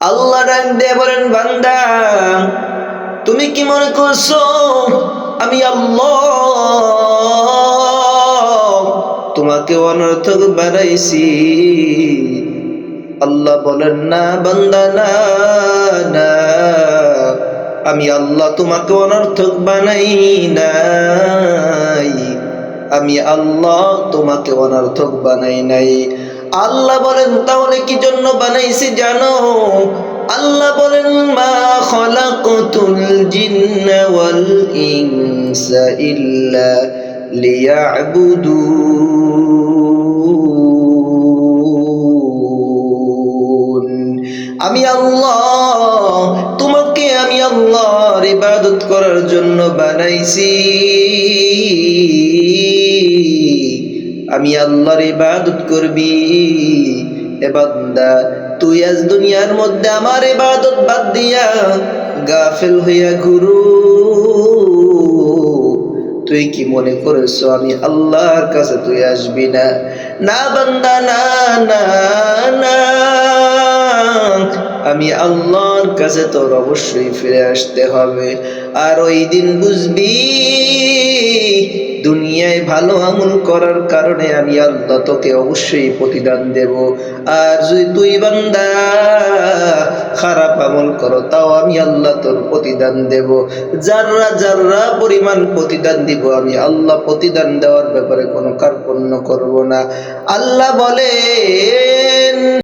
আল্লাহ ডাক দিয়ে বলেন, বান্দা তুমি কি মনে করছো আমি আল্লাহ তোমাকে অনর্থক বানাইছি? আল্লাহ বলেন, না বান্দা, না না, আমি আল্লাহ তোমাকে অনর্থক বানাই নাই। আমি আল্লাহ তোমাকে অনর্থক বানাই নাই। আল্লাহ বলেন, তাহলে কি জন্য বানাইছি জানো? আল্লাহ বলেন, মা খালাকতুল জিন্না ওয়াল ইনসা ইল্লা লিয়াবুদুন। আমি আল্লাহ তোমাকে আমি আল্লাহর ইবাদত করার জন্য বানাইছি। আমি আল্লাহর ইবাদত করবি। এ বান্দা, তুই আজ দুনিয়ার মধ্যে আমার ইবাদত বাদ দিয়া গাফিল হইয়া ঘুরু। তুই কি মনে করেছো আমি আল্লাহর কাছে তুই আসবি না? না বান্দা, না না না, আমি আল্লাহর কাছে তোর অবশ্যই ফিরে আসতে হবে। আর ওই দিন বুঝবি দুনিয়ায় ভালো আমল করার কারণে আমি আল্লাহ তোকে অবশ্যই প্রতিদান দেব। আর যদি তুই বান্দা খারাপ আমল করো, তাও আমি আল্লাহ তোর প্রতিদান দেব। যাররা যাররা পরিমাণ প্রতিদান দিব আমি আল্লাহ। প্রতিদান দেওয়ার ব্যাপারে কোনো কার্পণ্য করব না। আল্লাহ বলেন,